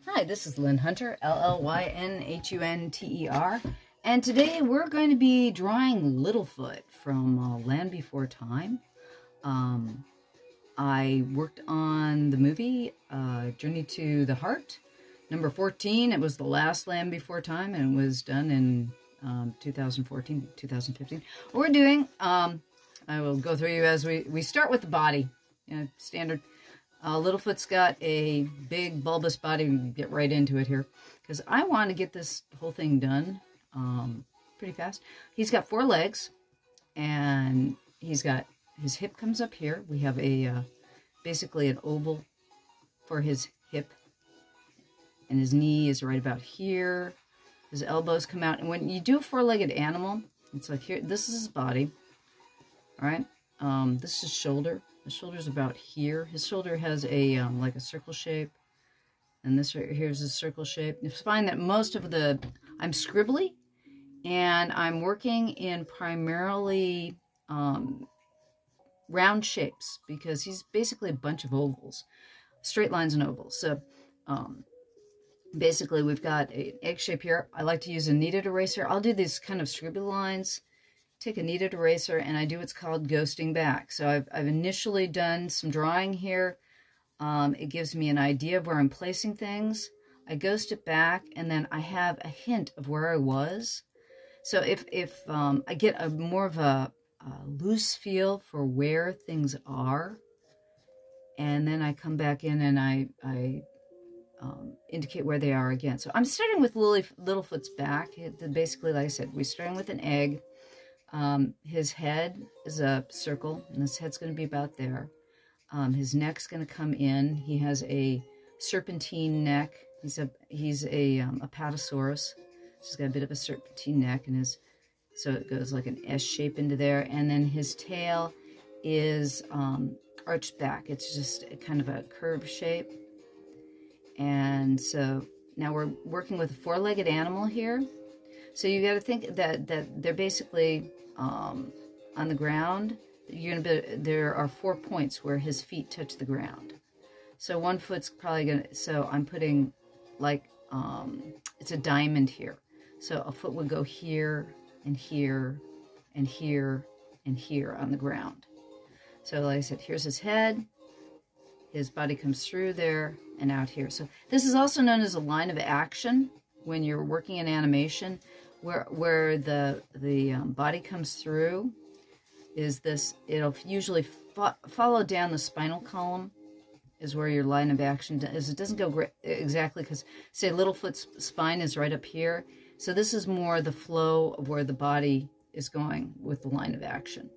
Hi, this is Lynn Hunter, L-L-Y-N-H-U-N-T-E-R, and today we're going to be drawing Littlefoot from Land Before Time. I worked on the movie Journey to the Heart, number 14. It was the last Land Before Time, and it was done in 2014, 2015. What we're doing, I will go through you as we start with the body, standard. Littlefoot's got a big bulbous body. We can get right into it here because I want to get this whole thing done pretty fast. He's got 4 legs, and he's got his hip comes up here. We have a basically an oval for his hip, and his knee is right about here. His elbows come out, and when you do a 4-legged animal, it's like here. This is his body, all right. This is his shoulder. The shoulder's about here. His shoulder has a like a circle shape, and this right here's a circle shape. You find that most of I'm scribbly, and I'm working in primarily round shapes because he's basically a bunch of ovals, straight lines and ovals. So basically we've got an egg shape here. I like to use a kneaded eraser. I'll do these kind of scribbly lines. Take a kneaded eraser, and I do what's called ghosting back. So I've initially done some drawing here. It gives me an idea of where I'm placing things. I ghost it back, and then I have a hint of where I was. So if I get a more of a loose feel for where things are, and then I come back in and I indicate where they are again. So I'm starting with Littlefoot's back. Basically, like I said, we're starting with an egg. His head is a circle, and his head's going to be about there. His neck's going to come in. He has a serpentine neck. He's a Apatosaurus. He's got a bit of a serpentine neck, and so it goes like an S shape into there. And then his tail is arched back. It's just kind of a curved shape. And so now we're working with a 4-legged animal here. So you got to think that they're basically on the ground. There are 4 points where his feet touch the ground. So one foot's probably gonna. So I'm putting like it's a diamond here. So a foot would go here and here and here and here on the ground. So like I said, here's his head. His body comes through there and out here. So this is also known as a line of action when you're working in animation. Where the body comes through is this, it'll usually follow down the spinal column is where your line of action is. It doesn't go exactly because, say, Littlefoot's spine is right up here. So this is more the flow of where the body is going with the line of action.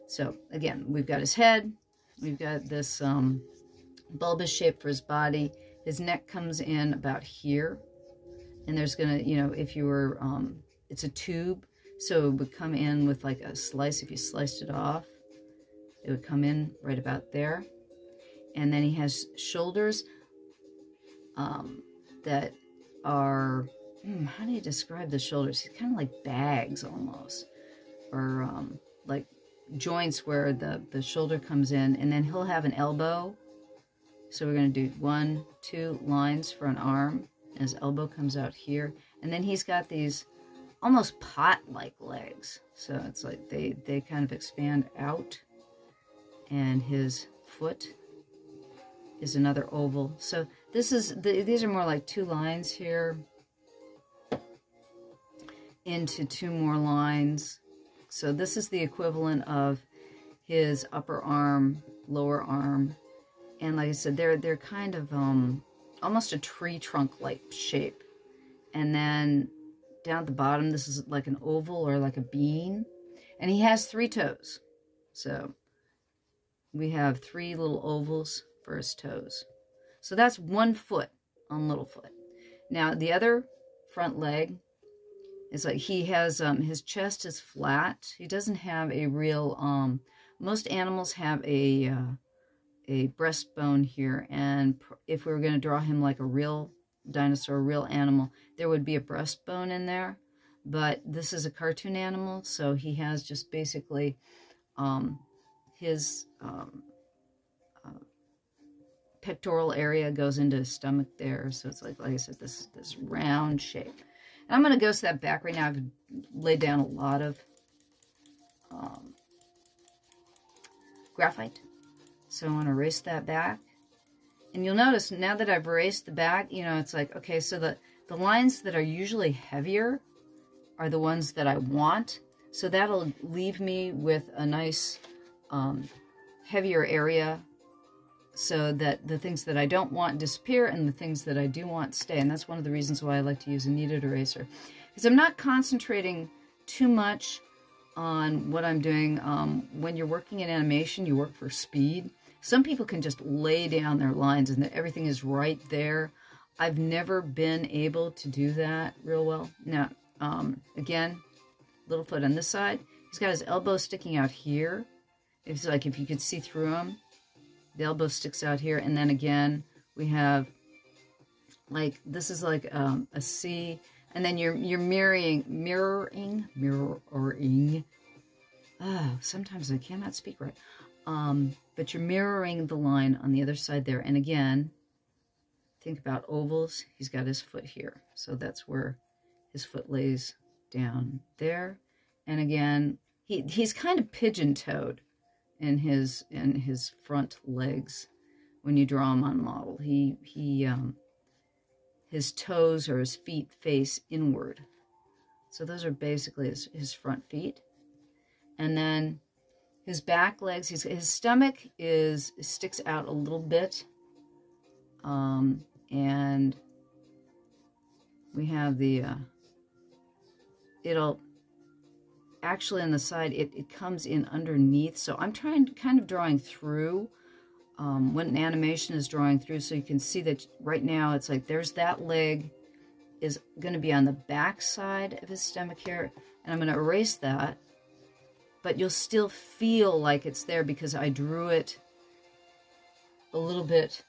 So again, we've got his head. We've got this bulbous shape for his body. His neck comes in about here. And there's going to, if you were, it's a tube, so it would come in with like a slice. If you sliced it off, it would come in right about there. And then he has shoulders that are, how do you describe the shoulders? He's kind of like bags almost, or like joints where the shoulder comes in. And then he'll have an elbow. So we're going to do 1, 2 lines for an arm. His elbow comes out here, and then he's got these almost pot-like legs. So it's like they kind of expand out, and his foot is another oval. So these are more like 2 lines here into 2 more lines. So this is the equivalent of his upper arm, lower arm, and like I said, they're kind of almost a tree trunk-like shape. And then down at the bottom, this is like an oval or like a bean. And he has 3 toes. So we have 3 little ovals for his toes. So that's 1 foot on Littlefoot. Now the other front leg is like he has, his chest is flat. He doesn't have a real, most animals have a breastbone here, and if we were going to draw him like a real dinosaur, a real animal, there would be a breastbone in there. But this is a cartoon animal, so he has just basically his pectoral area goes into his stomach there. So it's like I said, this round shape. And I'm going to ghost that back right now. I've laid down a lot of graphite. So I want to erase that back. And you'll notice now that I've erased the back, you know, it's like, okay, so the lines that are usually heavier are the ones that I want. So that'll leave me with a nice heavier area so that the things that I don't want disappear and the things that I do want stay. And that's one of the reasons why I like to use a kneaded eraser. Because I'm not concentrating too much on what I'm doing. When you're working in animation, you work for speed. Some people can just lay down their lines and everything is right there. I've never been able to do that real well. Now, again, Littlefoot on this side, he's got his elbow sticking out here. It's like if you could see through him, the elbow sticks out here. And then again, we have like, this is like a C. And then you're mirroring. Oh, sometimes I cannot speak right. But you're mirroring the line on the other side there. And again, think about ovals. He's got his foot here. So that's where his foot lays down there. And again, he's kind of pigeon-toed in his front legs when you draw him on model. His toes or his feet face inward. So those are basically his front feet. And then his back legs, his stomach sticks out a little bit. And we have the, it'll actually on the side, it comes in underneath. So I'm kind of drawing through when an animation is drawing through. So you can see that right now it's like there's that leg is going to be on the back side of his stomach here. And I'm going to erase that. But you'll still feel like it's there because I drew it a little bit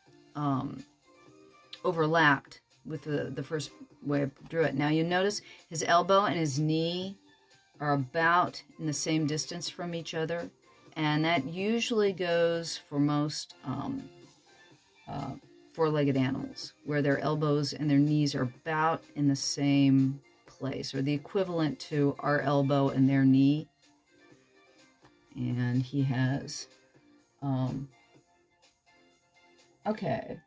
overlapped with the first way I drew it. Now you notice his elbow and his knee are about in the same distance from each other. And that usually goes for most four-legged animals, where their elbows and their knees are about in the same place, or the equivalent to our elbow and their knee. And he has, okay,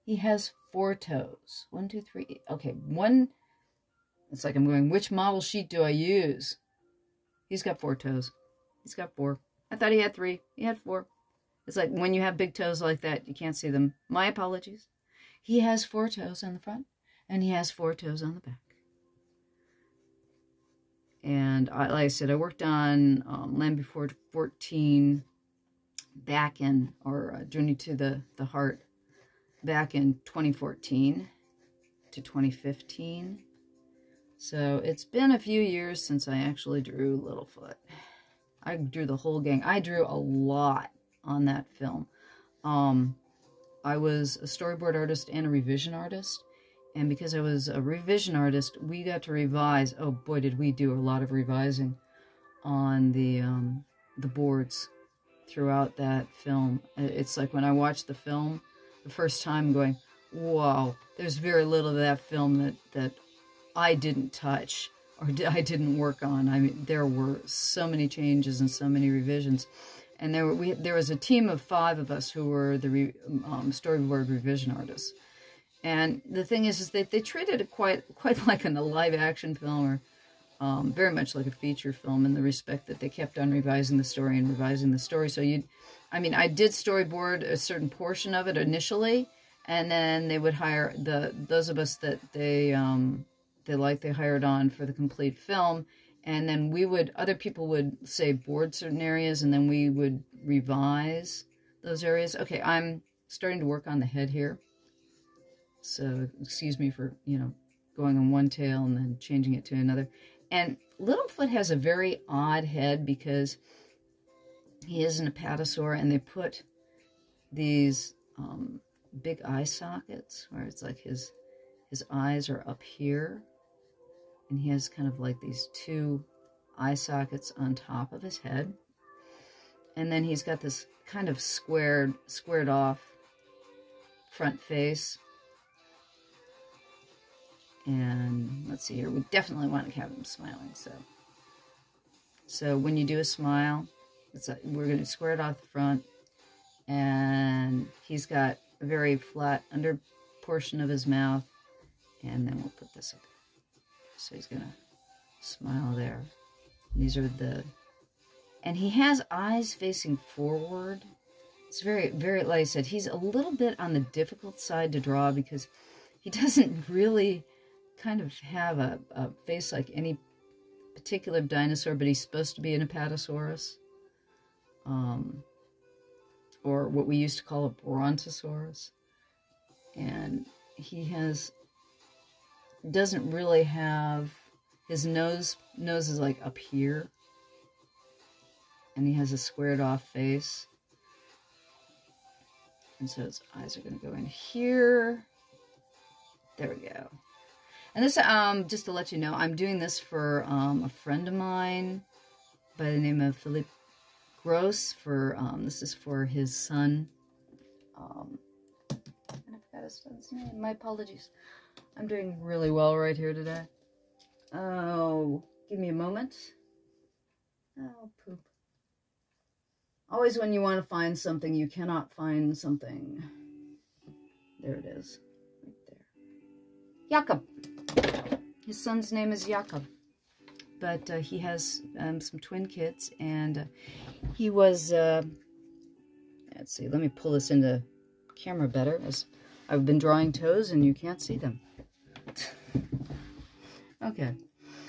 he has 4 toes. 1, 2, 3, okay, one, it's like I'm going, which model sheet do I use? He's got 4 toes. He's got 4. I thought he had 3. He had 4. It's like when you have big toes like that, you can't see them. My apologies. He has 4 toes on the front, and he has 4 toes on the back. And like I said, I worked on Land Before 14 back in, or Journey to the Heart, back in 2014 to 2015. So it's been a few years since I actually drew Littlefoot. I drew the whole gang. I drew a lot on that film. I was a storyboard artist and a revision artist. And because I was a revision artist, we got to revise. Oh boy, did we do a lot of revising on the boards throughout that film. It's like when I watched the film the first time going, wow, there's very little of that film that I didn't touch or I didn't work on. I mean, there were so many changes and so many revisions. And there was a team of 5 of us who were the storyboard revision artists. And the thing is that they treated it quite like a live action film, or very much like a feature film, in the respect that they kept on revising the story and revising the story. So I mean, I did storyboard a certain portion of it initially, and then they would hire those of us that they hired on for the complete film, and then other people would say board certain areas, and then we would revise those areas. Okay, I'm starting to work on the head here. So excuse me for, going on one tail and then changing it to another. And Littlefoot has a very odd head because he is an apatosaur, and they put these big eye sockets where it's like his eyes are up here, and he has kind of like these 2 eye sockets on top of his head. And then he's got this kind of squared off front face. And let's see here. We definitely want to have him smiling. So when you do a smile, we're going to square it off the front. And he's got a very flat under portion of his mouth. And then we'll put this up. So he's going to smile there. And these are and he has eyes facing forward. It's very, very, like I said, he's a little bit on the difficult side to draw because he doesn't really kind of have a face like any particular dinosaur, but he's supposed to be an Apatosaurus. Or what we used to call a Brontosaurus. And he doesn't really have, his nose is like up here. And he has a squared off face. And so his eyes are going to go in here. There we go. And this, just to let you know, I'm doing this for a friend of mine by the name of Philippe Gross. This is for his son. And I forgot his son's name. My apologies. I'm doing really well right here today. Oh, give me a moment. Oh, poop. Always when you want to find something, you cannot find something. There it is. Right there. Jakob. His son's name is Jakob. But he has some twin kids. And he was... let's see. Let me pull this into camera better. As I've been drawing toes and you can't see them. Okay.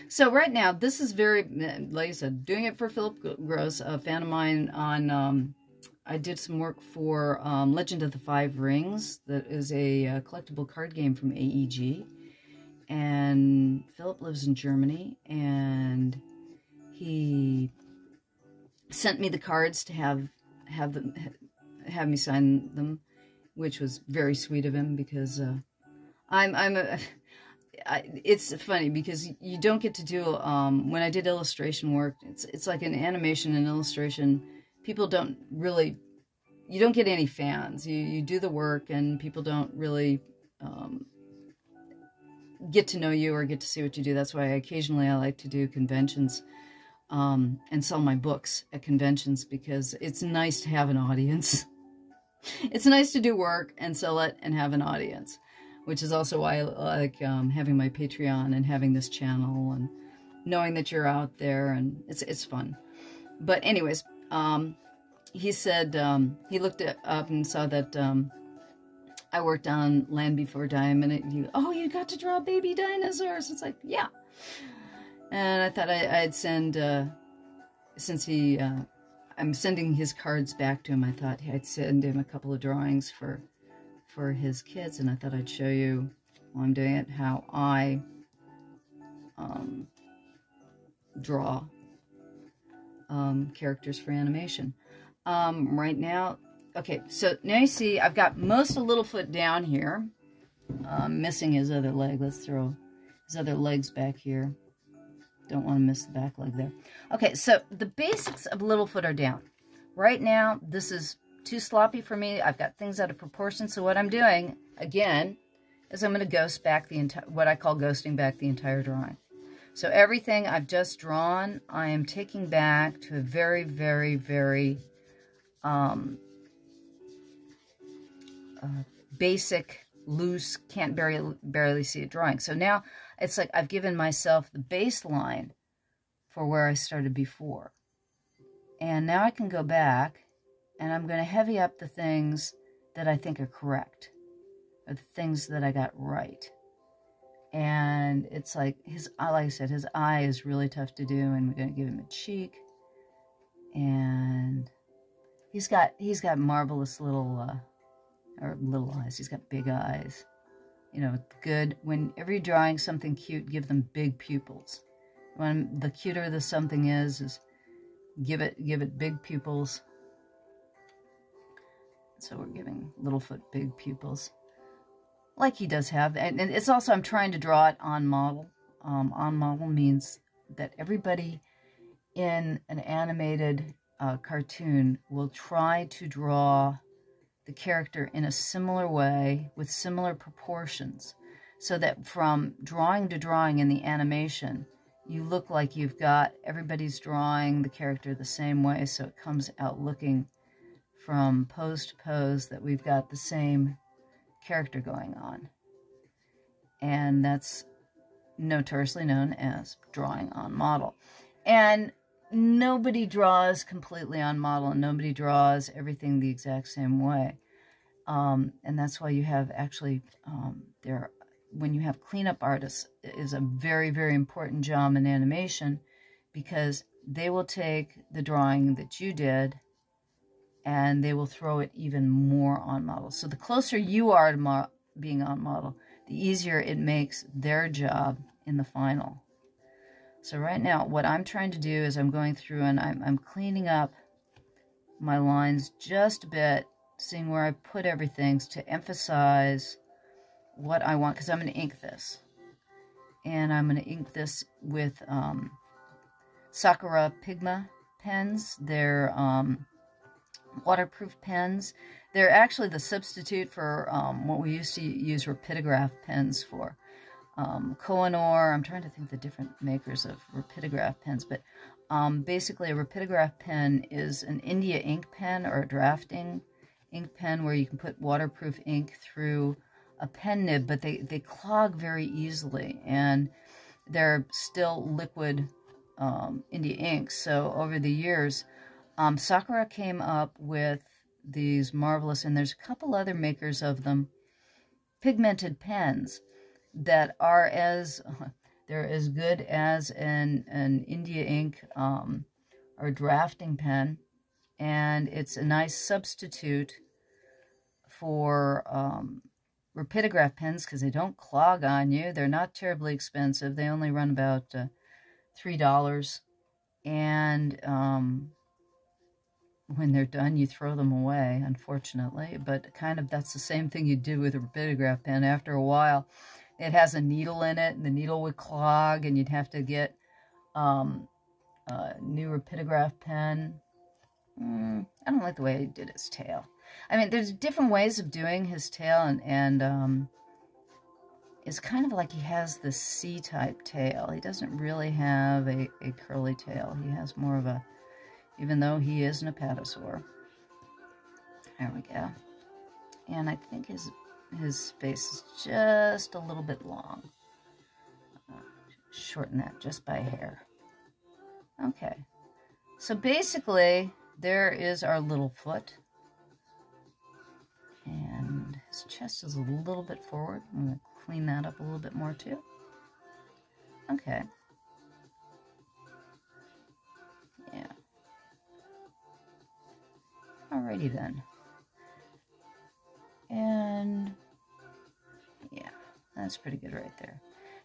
So right now, this is very, like I said, doing it for Philip Gross, a fan of mine on, I did some work for Legend of the Five Rings. That is a collectible card game from AEG. And Philip lives in Germany, and he sent me the cards to have me sign them, which was very sweet of him because it's funny because you don't get to do, when I did illustration work, it's like an animation and illustration. People don't really, you don't get any fans. You do the work and people don't really get to know you or get to see what you do. That's why occasionally I like to do conventions and sell my books at conventions because it's nice to have an audience. It's nice to do work and sell it and have an audience. Which is also why I like having my Patreon and having this channel and knowing that you're out there, and it's fun. But anyways, he said he looked up and saw that I worked on Land Before Time, and oh, you got to draw baby dinosaurs. It's like, yeah. And I thought I'd send, since I'm sending his cards back to him, I thought I'd send him a couple of drawings for his kids, and I thought I'd show you while I'm doing it how I draw characters for animation. Right now, okay, so now you see I've got most of Littlefoot down here. Missing his other leg. Let's throw his other legs back here. Don't want to miss the back leg there. Okay, so the basics of Littlefoot are down. Right now, this is too sloppy for me. I've got things out of proportion. So what I'm doing, again, is I'm going to ghost back the entire, what I call ghosting back the entire drawing. So everything I've just drawn, I am taking back to a very, very, very basic, loose, can't barely see it drawing. So now it's like I've given myself the baseline for where I started before. And now I can go back and I'm going to heavy up the things that I think are correct, or the things that I got right. And it's like, like I said, his eye is really tough to do, and we're going to give him a cheek. And he's got marvelous little eyes. He's got big eyes. You know, good. Whenever you're drawing something cute, give them big pupils. When the cuter the something is give it big pupils. So we're giving Littlefoot big pupils, like he does have. And it's also, I'm trying to draw it on model. On model means that everybody in an animated cartoon will try to draw the character in a similar way with similar proportions, so that from drawing to drawing in the animation, you look like you've got everybody's drawing the character the same way, so it comes out looking from pose to pose that we've got the same character going on. And that's notoriously known as drawing on model. And nobody draws completely on model, and nobody draws everything the exact same way. And that's why you have actually, when you have cleanup artists, it is a very, very important job in animation, because they will take the drawing that you did and they will throw it even more on model. So the closer you are to being on model, the easier it makes their job in the final. So right now, what I'm trying to do is I'm going through and I'm cleaning up my lines just a bit, seeing where I put everything to emphasize what I want, because I'm going to ink this. And I'm going to ink this with Sakura Pigma pens. They're waterproof pens. They're actually the substitute for what we used to use rapidograph pens for. Kohinoor, I'm trying to think the different makers of rapidograph pens, but basically a rapidograph pen is an India ink pen or a drafting ink pen where you can put waterproof ink through a pen nib, but they clog very easily, and they're still liquid India inks. So over the years, Sakura came up with these marvelous, and there's a couple other makers of them, pigmented pens that are they're as good as an India ink or drafting pen, and it's a nice substitute for rapidograph pens because they don't clog on you. They're not terribly expensive. They only run about $3, and when they're done, you throw them away, unfortunately. But kind of that's the same thing you do with a rapidograph pen. After a while, it has a needle in it, and the needle would clog, and you'd have to get a new rapidograph pen. I don't like the way he did his tail. I mean, there's different ways of doing his tail, and it's kind of like he has the C-type tail. He doesn't really have a curly tail. He has more of a, even though he is an apatosaur. There we go. And I think his face is just a little bit long. Shorten that just by a hair. Okay. So basically, there is our little foot. And his chest is a little bit forward. I'm going to clean that up a little bit more too. Okay. Yeah. Alrighty then. And yeah, that's pretty good right there.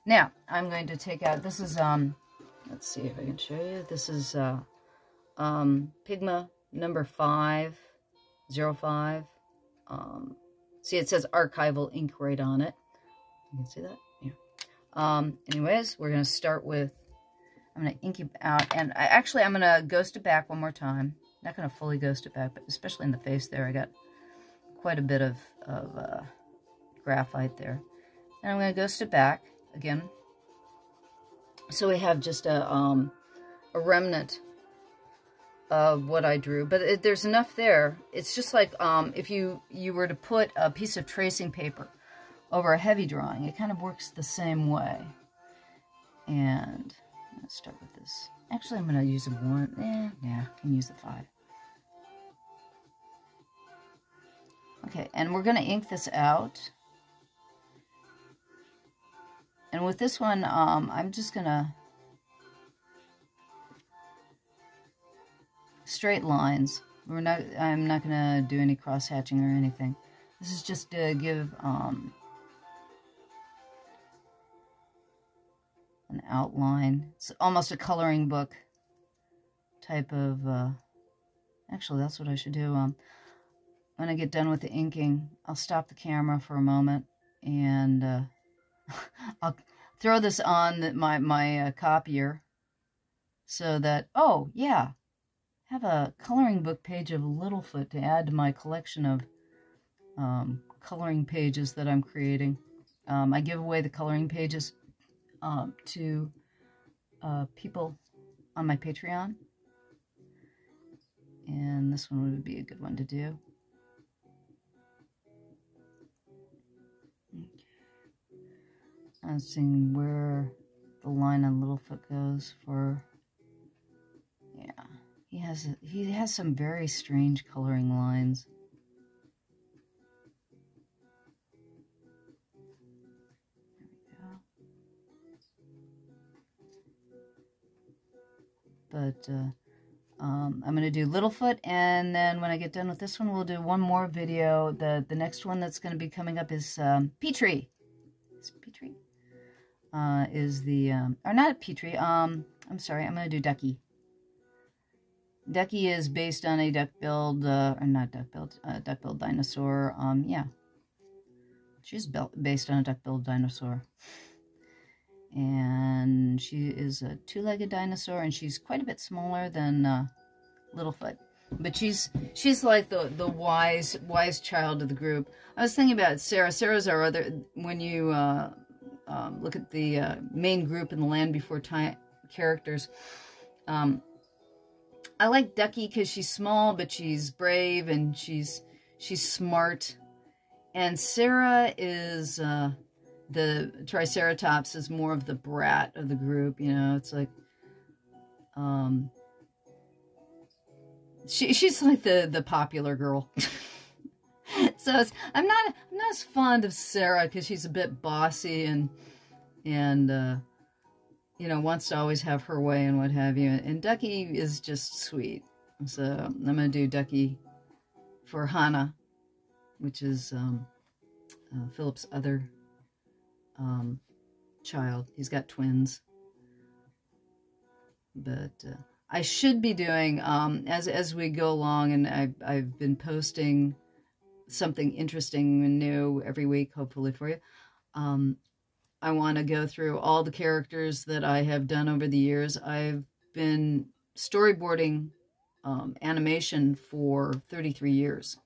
Now, I'm going to take out, this is, let's see if I can show you. This is Pigma number 505. See, it says archival ink right on it. You can see that? Yeah. Anyways, we're going to start with, I'm going to ink it out. And I'm going to ghost it back one more time. Not going to fully ghost it back, but especially in the face there, I got quite a bit of graphite there. And I'm going to ghost it back again. So we have just a remnant of what I drew. But there's enough there. It's just like if you were to put a piece of tracing paper over a heavy drawing, it kind of works the same way. And let's start with this. Actually, I'm going to use a 1. Yeah, I can use the 5. Okay, and we're going to ink this out. And with this one, I'm just going to straight lines. I'm not going to do any cross-hatching or anything. This is just to give an outline. It's almost a coloring book type of, actually that's what I should do. When I get done with the inking, I'll stop the camera for a moment and I'll throw this on my copier so that, oh yeah, have a coloring book page of Littlefoot to add to my collection of coloring pages that I'm creating. I give away the coloring pages to people on my Patreon. And this one would be a good one to do. Okay. I'm seeing where the line on Littlefoot goes for, yeah. He has some very strange coloring lines. But I'm going to do Littlefoot, and then when I get done with this one, we'll do one more video. The next one that's going to be coming up is Petrie. Is Petrie? Is the, or not Petrie, I'm sorry, I'm going to do Ducky. Ducky is based on a duck-billed, or not duck-billed, duck-billed dinosaur. Yeah. She's based on a duck-billed dinosaur. And she is a two-legged dinosaur, and she's quite a bit smaller than Littlefoot. But she's like the wise child of the group. I was thinking about Sarah. Sarah's our other, when you look at the main group in the Land Before Time characters, I like Ducky because she's small, but she's brave, and she's smart. And Sarah is, the Triceratops is more of the brat of the group, you know. It's like, she's like the popular girl. So I'm not as fond of Sarah because she's a bit bossy and you know, wants to always have her way and what have you. And Ducky is just sweet. So I'm going to do Ducky for Hannah, which is Philip's other child. He's got twins. But I should be doing, as we go along, and I've been posting something interesting and new every week, hopefully for you. I want to go through all the characters that I have done over the years. I've been storyboarding animation for 33 years.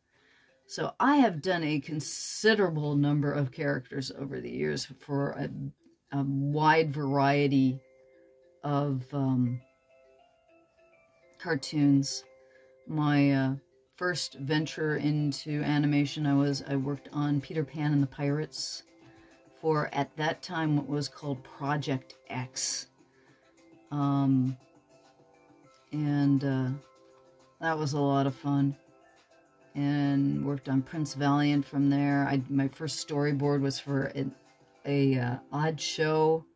So I have done a considerable number of characters over the years for a wide variety of cartoons. My first venture into animation, I worked on Peter Pan and the Pirates for, at that time, what was called Project X. And that was a lot of fun. And worked on Prince Valiant from there. My first storyboard was for a odd show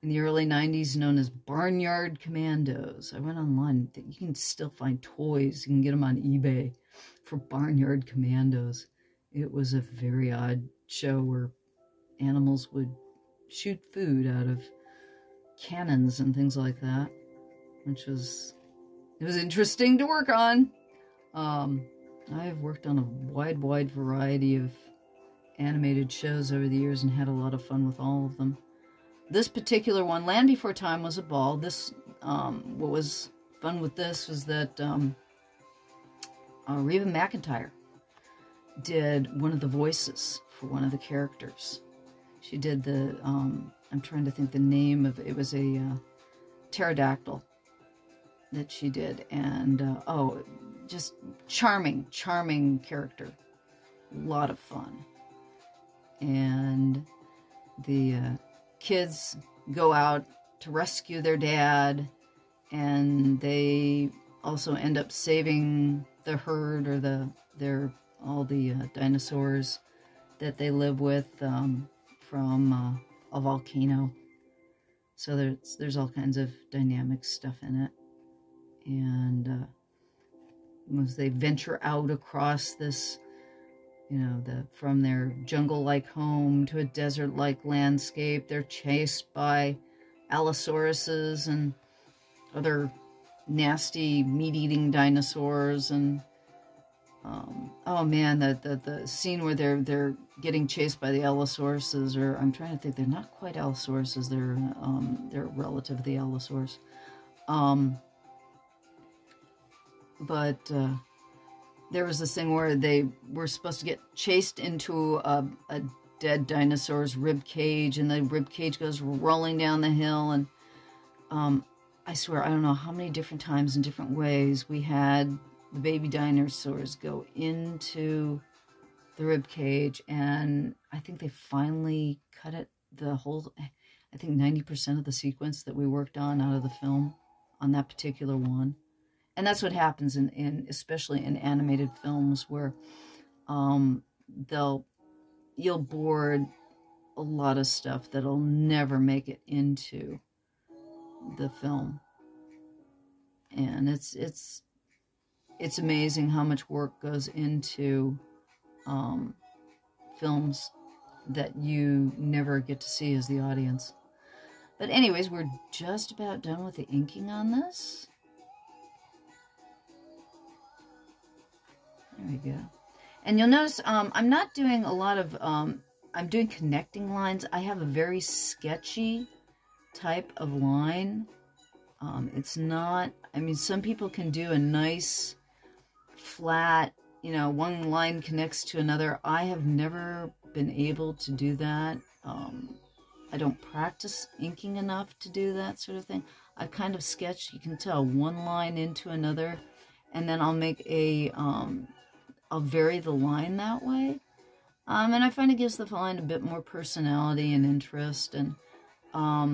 in the early 90s known as Barnyard Commandos. I went online. You can still find toys. You can get them on eBay for Barnyard Commandos. It was a very odd show where animals would shoot food out of cannons and things like that, which was, it was interesting to work on. I've worked on a wide variety of animated shows over the years and had a lot of fun with all of them. This particular one, Land Before Time, was a ball. This, what was fun with this was that Reba McEntire did one of the voices for one of the characters. She did the, I'm trying to think the name of it. It was a pterodactyl that she did. And, oh, just charming character. A lot of fun. And the kids go out to rescue their dad, and they also end up saving the herd or all the dinosaurs that they live with from a volcano. So there's all kinds of dynamic stuff in it. And as they venture out across this, you know, from their jungle-like home to a desert-like landscape, they're chased by Allosauruses and other nasty meat-eating dinosaurs. And oh man, the scene where they're getting chased by the Allosauruses, or I'm trying to think, they're not quite Allosauruses, they're a relative of the Allosaurus. But there was this thing where they were supposed to get chased into a dead dinosaur's rib cage, and the rib cage goes rolling down the hill, and I swear, I don't know how many different times in different ways we had the baby dinosaurs go into the rib cage, and I think they finally cut it, the whole, I think 90% of the sequence that we worked on out of the film on that particular one. And that's what happens in especially in animated films, where you'll board a lot of stuff that'll never make it into the film. And it's amazing how much work goes into films that you never get to see as the audience. But anyways, we're just about done with the inking on this. There we go. And you'll notice I'm not doing a lot of, I'm doing connecting lines. I have a very sketchy type of line. It's not, I mean, some people can do a nice, flat, you know, one line connects to another. I have never been able to do that. I don't practice inking enough to do that sort of thing. I kind of sketch, you can tell, one line into another, and then I'll make a, I'll vary the line that way. And I find it gives the line a bit more personality and interest, and a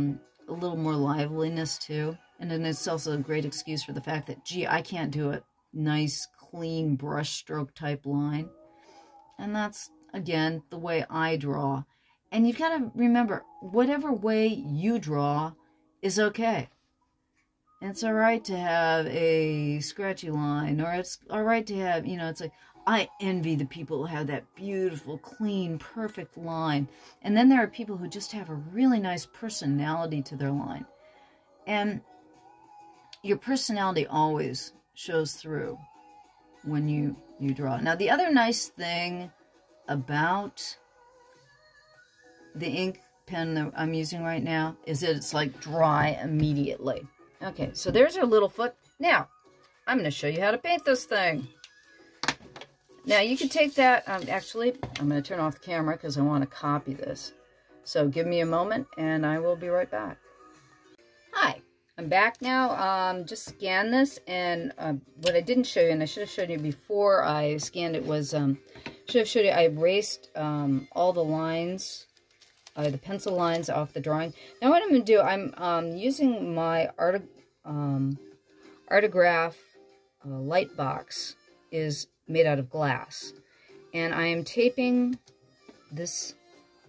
little more liveliness too. And then it's also a great excuse for the fact that, gee, I can't do a nice, clean brush stroke type line. And that's, again, the way I draw. And you've got to remember, whatever way you draw is okay. And it's all right to have a scratchy line, or it's all right to have, you know, it's like, I envy the people who have that beautiful, clean, perfect line. And then there are people who just have a really nice personality to their line. And your personality always shows through when you draw. Now, the other nice thing about the ink pen that I'm using right now is that it's like dry immediately. Okay, so there's our little foot. Now, I'm going to show you how to paint this thing. Now, you can take that, actually, I'm going to turn off the camera because I want to copy this. So give me a moment and I will be right back. Hi, I'm back now. Just scanned this, and what I didn't show you, and I should have shown you before I scanned it, was, should have showed you, I erased all the lines, the pencil lines off the drawing. Now what I'm going to do, I'm using my Artograph light box, is made out of glass, and I am taping, this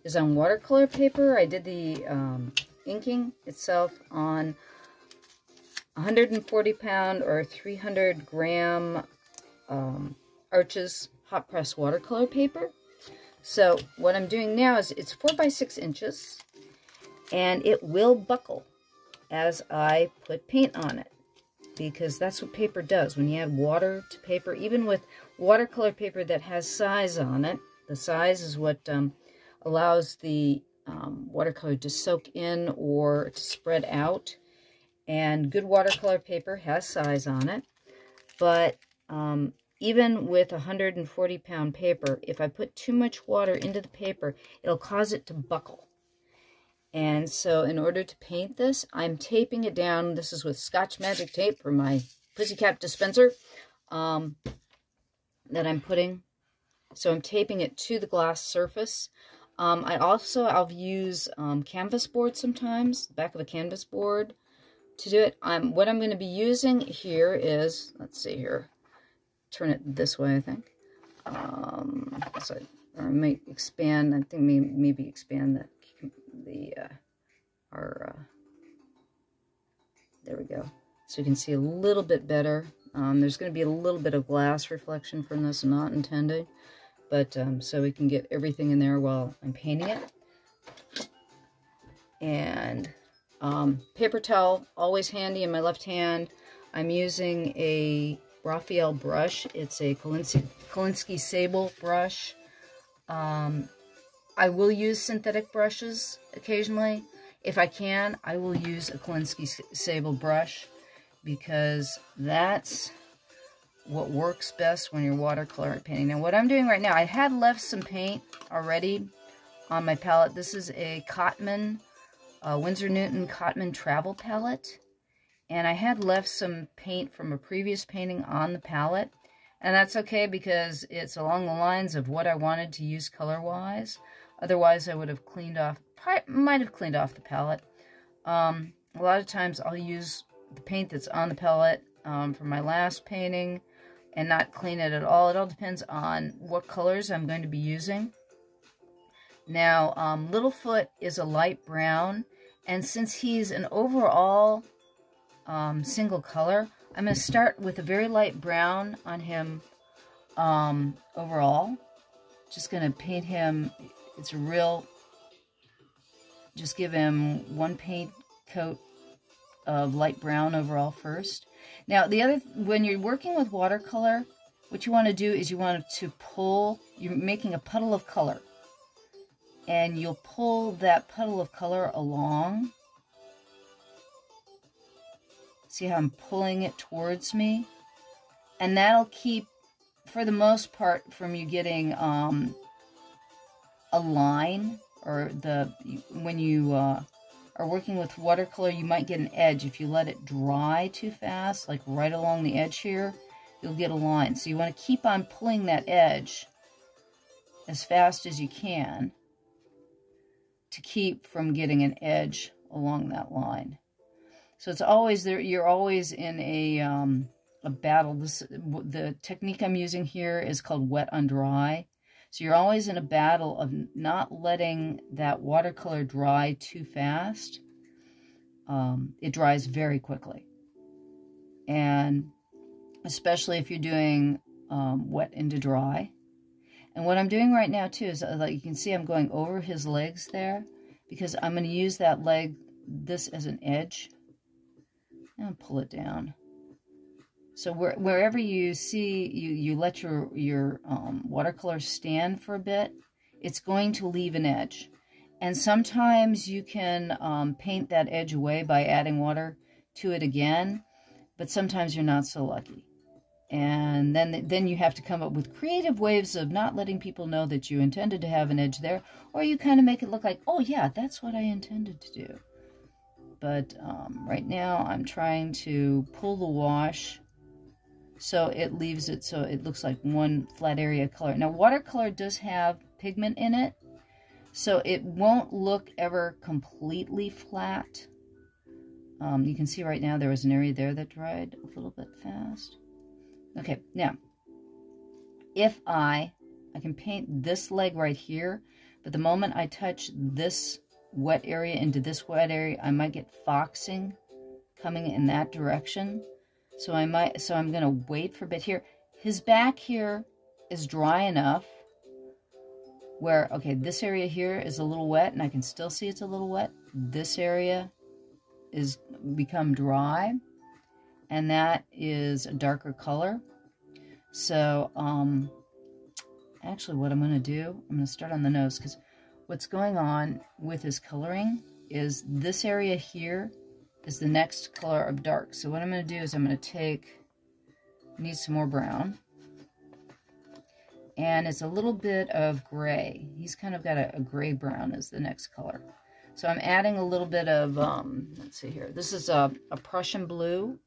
is on watercolor paper. I did the inking itself on 140 pound or 300 gram Arches hot press watercolor paper. So what I'm doing now is, it's 4 by 6 inches, and it will buckle as I put paint on it, because that's what paper does. When you add water to paper, even with watercolor paper that has size on it, the size is what allows the watercolor to soak in or to spread out. And good watercolor paper has size on it. But even with 140 pound paper, if I put too much water into the paper, it'll cause it to buckle. And so in order to paint this, I'm taping it down. This is with Scotch Magic tape for my Pussycat dispenser that I'm putting. So I'm taping it to the glass surface. I'll use canvas board sometimes, the back of a canvas board to do it. What I'm going to be using here is, let's see here, turn it this way, I think. Or I might expand, I think maybe expand there we go. So you can see a little bit better. There's going to be a little bit of glass reflection from this, not intended, but so we can get everything in there while I'm painting it. And paper towel, always handy in my left hand. I'm using a Raphael brush. It's a Kolinsky Sable brush. I will use synthetic brushes occasionally. If I can, I will use a Kolinsky Sable brush, because that's what works best when you're watercolor painting. Now, what I'm doing right now, I had left some paint already on my palette. This is a Cotman, Winsor Newton Cotman Travel palette. And I had left some paint from a previous painting on the palette. And that's okay because it's along the lines of what I wanted to use color-wise. Otherwise, I would have cleaned off, might have cleaned off the palette. A lot of times I'll use the paint that's on the palette from my last painting and not clean it at all. It all depends on what colors I'm going to be using. Now, Littlefoot is a light brown, and since he's an overall single color, I'm going to start with a very light brown on him overall. Just going to paint him, it's a real, just give him one paint coat of light brown overall first. Now, when you're working with watercolor, what you want to do is you want to pull, you're making a puddle of color. And you'll pull that puddle of color along. See how I'm pulling it towards me? And that'll keep, for the most part, from you getting a line, or when you are working with watercolor, you might get an edge. If you let it dry too fast, like right along the edge here, you'll get a line. So you want to keep on pulling that edge as fast as you can to keep from getting an edge along that line. So it's always there. You're always in a battle. The technique I'm using here is called wet on dry. So you're always in a battle of not letting that watercolor dry too fast. It dries very quickly. And especially if you're doing wet into dry. And what I'm doing right now, too, is like you can see I'm going over his legs there because I'm going to use that leg, this as an edge. And pull it down. So wherever you see, you let your watercolor stand for a bit, it's going to leave an edge. And sometimes you can paint that edge away by adding water to it again, but sometimes you're not so lucky. And then you have to come up with creative ways of not letting people know that you intended to have an edge there, or you kind of make it look like, oh yeah, that's what I intended to do. But right now I'm trying to pull the wash so it leaves it so it looks like one flat area of color. Now watercolor does have pigment in it, so it won't look ever completely flat. You can see right now there was an area there that dried a little bit fast. Okay, now, if I can paint this leg right here, but the moment I touch this wet area into this wet area, I might get foxing coming in that direction. So I'm going to wait for a bit here. His back here is dry enough where, okay, this area here is a little wet, and I can still see it's a little wet. This area is become dry, and that is a darker color. So, actually what I'm going to do, I'm going to start on the nose, because what's going on with his coloring is this area here is the next color of dark. So what I'm going to do is I'm going to take, need some more brown, and it's a little bit of gray. He's kind of got a gray brown as the next color. So I'm adding a little bit of, let's see here. This is a Prussian blue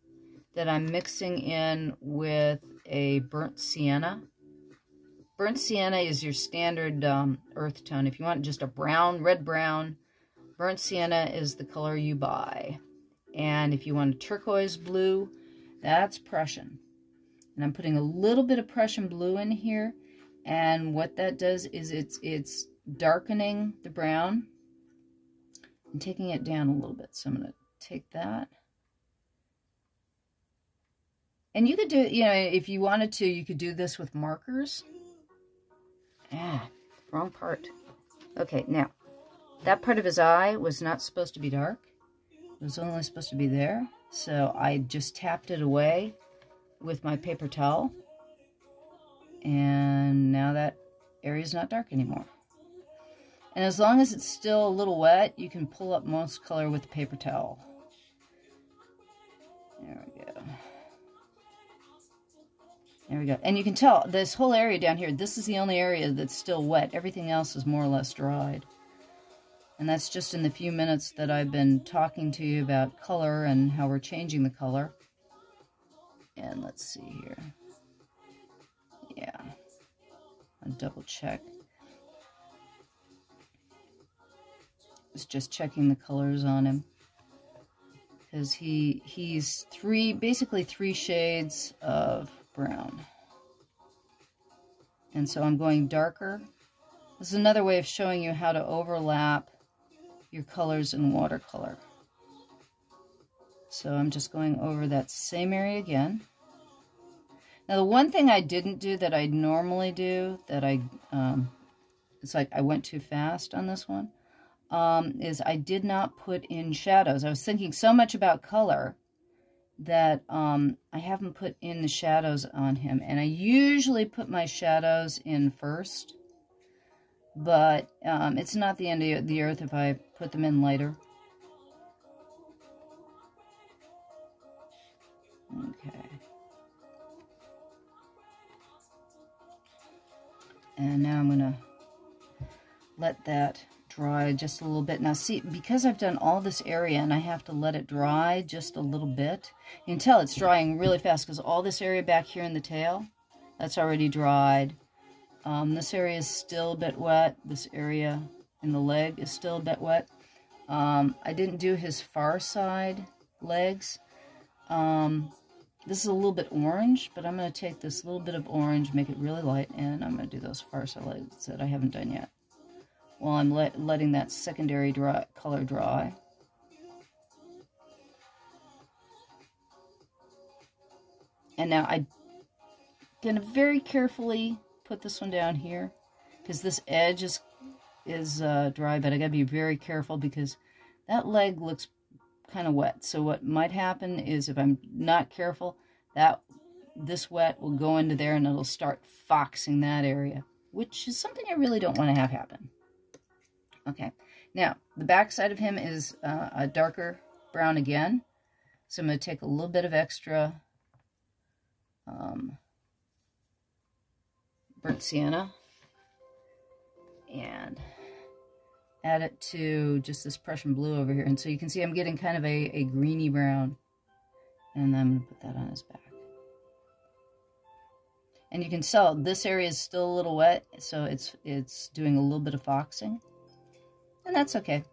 that I'm mixing in with a burnt sienna. Burnt sienna is your standard earth tone. If you want just a brown, red-brown, burnt sienna is the color you buy. And if you want a turquoise blue, that's Prussian. And I'm putting a little bit of Prussian blue in here. And what that does is it's darkening the brown and taking it down a little bit. So I'm going to take that. And you could do, you know, if you wanted to, you could do this with markers. Ah, wrong part. Okay, now, that part of his eye was not supposed to be dark. It was only supposed to be there. So I just tapped it away with my paper towel. And now that area is not dark anymore. And as long as it's still a little wet, you can pull up most color with the paper towel. There we go. There we go. And you can tell this whole area down here, this is the only area that's still wet. Everything else is more or less dried. And that's just in the few minutes that I've been talking to you about color and how we're changing the color. And let's see here. Yeah. I'll double check. Just checking the colors on him. Because he's basically three shades of brown. And so I'm going darker. This is another way of showing you how to overlap your colors in watercolor. So I'm just going over that same area again. Now the one thing I didn't do that I normally do, that it's like I went too fast on this one, is I did not put in shadows. I was thinking so much about color that I haven't put in the shadows on him. And I usually put my shadows in first, but it's not the end of the earth if I put them in later. Okay. And now I'm going to let that dry just a little bit. Now see, because I've done all this area and I have to let it dry just a little bit, you can tell it's drying really fast because all this area back here in the tail, that's already dried. This area is still a bit wet. This area in the leg is still a bit wet. I didn't do his far side legs. This is a little bit orange, but I'm going to take this little bit of orange, make it really light, and I'm going to do those far side legs that I haven't done yet, while I'm letting that secondary color dry. And now I'm going to very carefully put this one down here, because this edge is dry, but I got to be very careful because that leg looks kind of wet. So what might happen is if I'm not careful, this wet will go into there and it'll start foxing that area, which is something I really don't want to have happen. Okay, now the back side of him is a darker brown again. So I'm going to take a little bit of extra burnt sienna and add it to just this Prussian blue over here. And so you can see I'm getting kind of a greeny brown. And I'm going to put that on his back. And you can tell this area is still a little wet, so it's doing a little bit of foxing. And that's okay,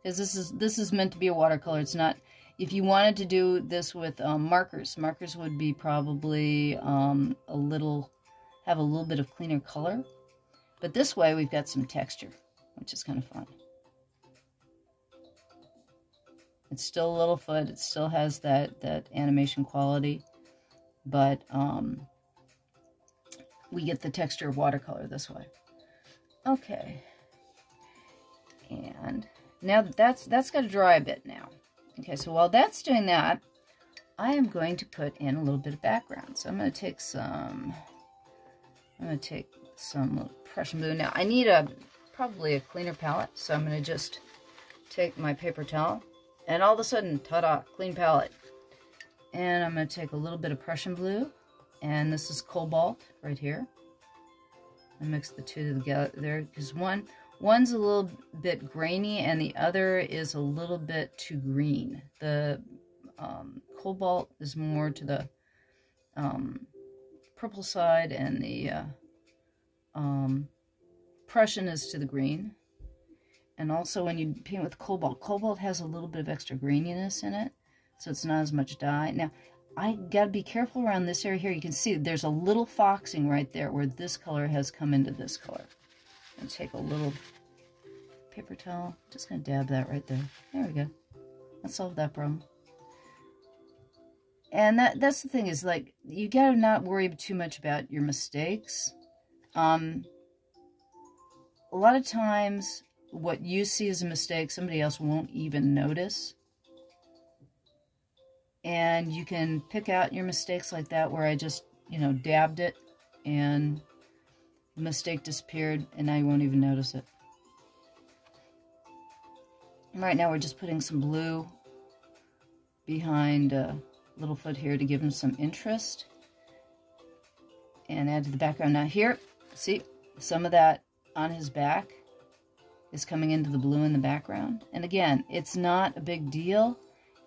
because this is meant to be a watercolor. It's not. If you wanted to do this with markers would be probably have a little bit of cleaner color. But this way we've got some texture, which is kind of fun. It's still a little foot. It still has that animation quality, but we get the texture of watercolor this way. Okay. And now that's got to dry a bit now. Okay, so while that's doing that, I am going to put in a little bit of background. So I'm going to take some Prussian blue. Now I need probably a cleaner palette, so I'm going to just take my paper towel, and all of a sudden, ta-da, clean palette. And I'm going to take a little bit of Prussian blue, and this is Cobalt right here. I mix the two together there because one's a little bit grainy and the other is a little bit too green. The Cobalt is more to the purple side, and the Prussian is to the green. And also when you paint with Cobalt has a little bit of extra graininess in it, so it's not as much dye. Now, I gotta be careful around this area here. You can see there's a little foxing right there where this color has come into this color. And take a little paper towel, just gonna dab that right there. There we go. That solved that problem. And that's the thing, is like, you gotta not worry too much about your mistakes. A lot of times what you see as a mistake, somebody else won't even notice. And you can pick out your mistakes like that, where I just, dabbed it and the mistake disappeared and now you won't even notice it. Right now we're just putting some blue behind Littlefoot here to give him some interest. and add to the background. Now here, see, some of that on his back is coming into the blue in the background. And again, it's not a big deal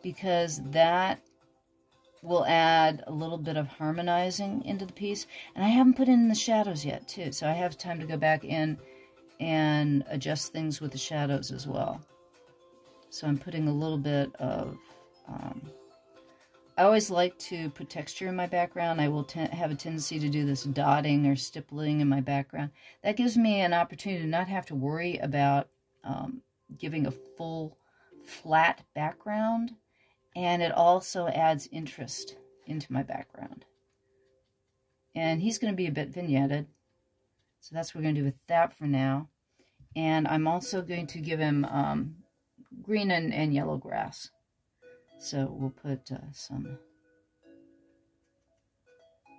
because that will add a little bit of harmonizing into the piece. And I haven't put in the shadows yet too, so I have time to go back in and adjust things with the shadows as well. So I'm putting a little bit of, I always like to put texture in my background. I will have a tendency to do this dotting or stippling in my background. That gives me an opportunity to not have to worry about giving a full flat background, and it also adds interest into my background. And he's going to be a bit vignetted, so that's what we're going to do with that for now. And I'm also going to give him green and yellow grass. So we'll put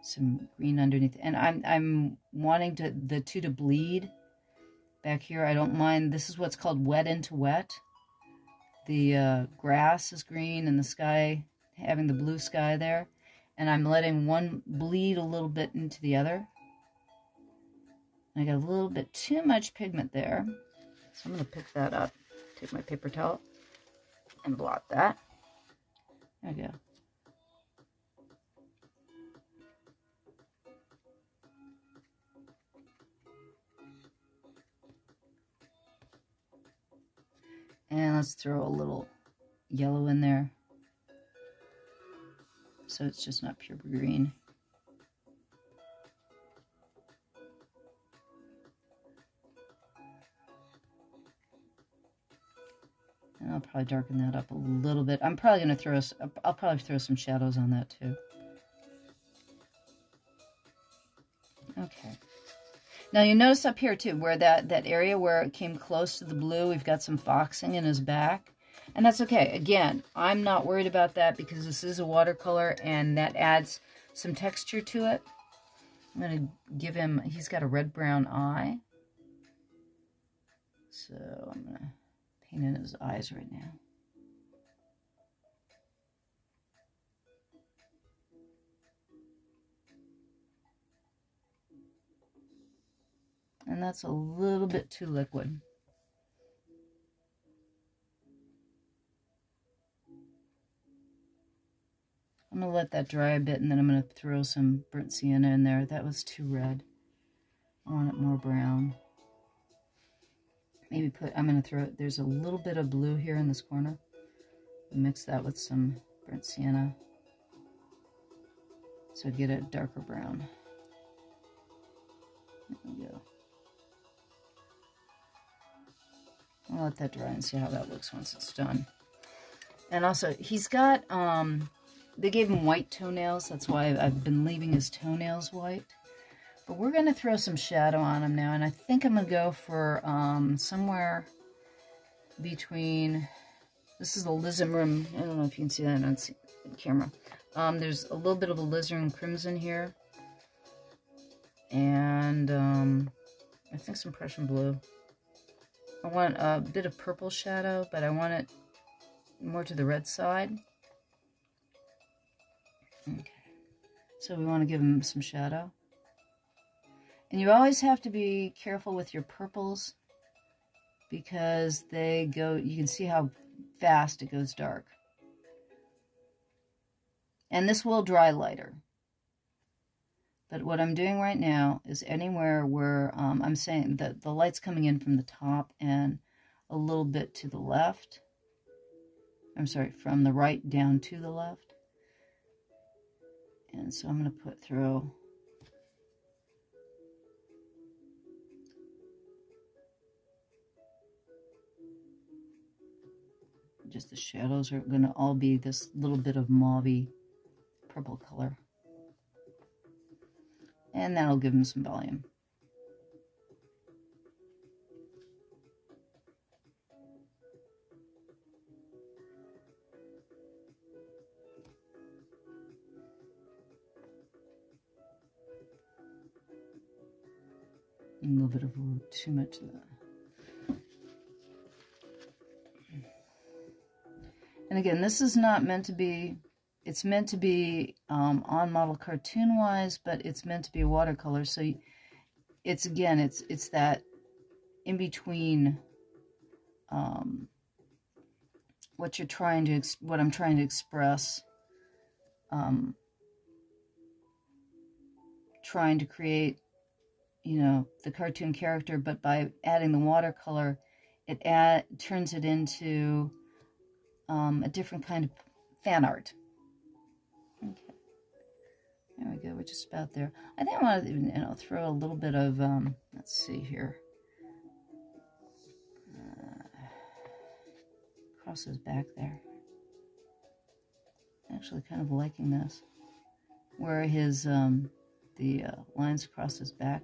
some green underneath. And I'm wanting the two to bleed back here. I don't mind. This is what's called wet into wet. The grass is green and the sky, having the blue sky there. And I'm letting one bleed a little bit into the other. I got a little bit too much pigment there. So I'm going to pick that up. Take my paper towel and blot that. There we go. And let's throw a little yellow in there, so it's just not pure green. And I'll probably darken that up a little bit. I'm probably going to I'll probably throw some shadows on that too. Okay. Now you notice up here too, where that area where it came close to the blue, we've got some foxing in his back. And that's okay. Again, I'm not worried about that because this is a watercolor and that adds some texture to it. I'm going to give him, he's got a red-brown eye. So I'm going to paint in his eyes right now. And that's a little bit too liquid. I'm going to let that dry a bit, and then I'm going to throw some burnt sienna in there. That was too red. I want it more brown. Maybe I'm going to throw, there's a little bit of blue here in this corner. Mix that with some burnt sienna. So get a darker brown. There we go. I'll let that dry and see how that looks once it's done. And also, he's got, they gave him white toenails. That's why I've been leaving his toenails white. But we're going to throw some shadow on him now. And I think I'm going to go for somewhere between, this is a alizarin, I don't know if you can see that on camera. There's a little bit of alizarin crimson here. And I think some Prussian blue. I want a bit of purple shadow, but I want it more to the red side. Okay. So we want to give him some shadow. And you always have to be careful with your purples because they go, you can see how fast it goes dark. And this will dry lighter. But what I'm doing right now is anywhere where I'm saying that the light's coming in from the top and a little bit to the left. I'm sorry, from the right down to the left. And so I'm going to throw just the shadows are going to all be this little bit of mauvey purple color. And that'll give him some volume. A little bit of too much of that. And again, this is not meant to be it's meant to be on model cartoon-wise, but it's meant to be a watercolor. So it's, again, it's that in-between what I'm trying to express. Trying to create, you know, the cartoon character, but by adding the watercolor, it turns it into a different kind of fan art. Okay, there we go. We're just about there. I think I want to, you know, throw a little bit of, let's see here, across his back there. Actually, kind of liking this, where his the lines across his back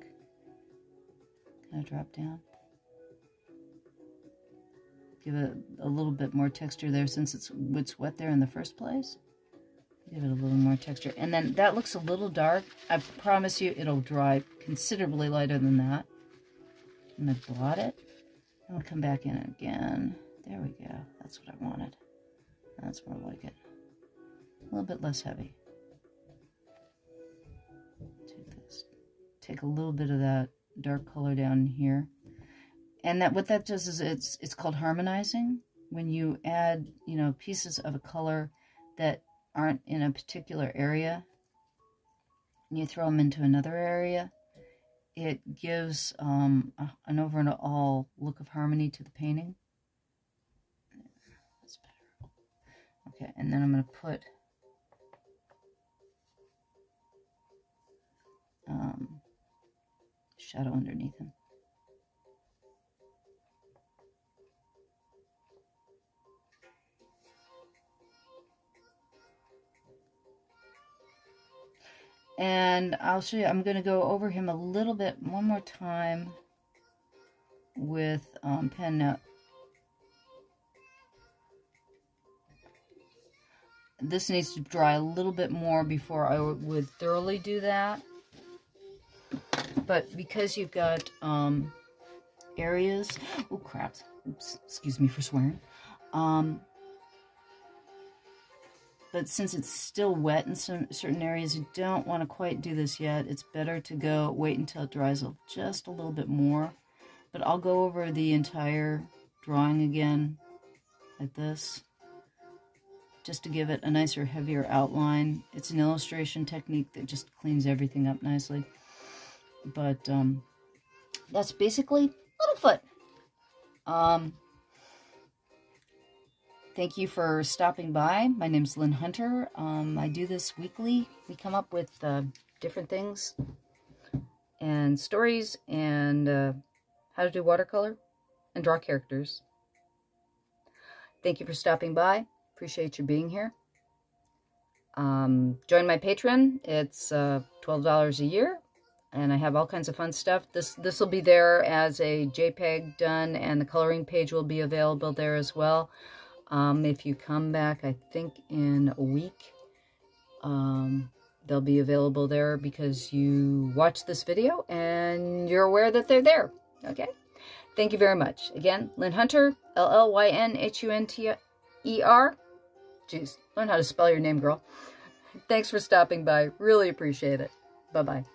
kind of drop down. Give it a little bit more texture there, since it's wet there in the first place. Give it a little more texture. And then that looks a little dark. I promise you it'll dry considerably lighter than that. I'm going to blot it. I'm going to come back in again. There we go. That's what I wanted. That's more like it. A little bit less heavy. Take a little bit of that dark color down here, and what that does is it's called harmonizing. When you add, you know, pieces of a color that aren't in a particular area, and you throw them into another area, it gives an overall look of harmony to the painting. That's better. Okay, and then I'm going to put shadow underneath him. And I'll show you, I'm going to go over him a little bit one more time with pen. Now, this needs to dry a little bit more before I would thoroughly do that. But because you've got areas, oh crap, oops, excuse me for swearing. But since it's still wet in certain areas, you don't want to quite do this yet. It's better to wait until it dries just a little bit more. But I'll go over the entire drawing again, like this, just to give it a nicer, heavier outline. It's an illustration technique that just cleans everything up nicely. But that's basically Littlefoot. Thank you for stopping by. My name's Lynn Hunter. I do this weekly. We come up with different things and stories and how to do watercolor and draw characters. Thank you for stopping by. Appreciate you being here. Join my Patreon. It's $12 a year. And I have all kinds of fun stuff. This will be there as a JPEG done, and the coloring page will be available there as well. If you come back, I think in a week, they'll be available there because you watched this video and you're aware that they're there. Okay? Thank you very much. Again, Lynn Hunter, LLYNHUNTER. Jeez, learn how to spell your name, girl. Thanks for stopping by. Really appreciate it. Bye-bye.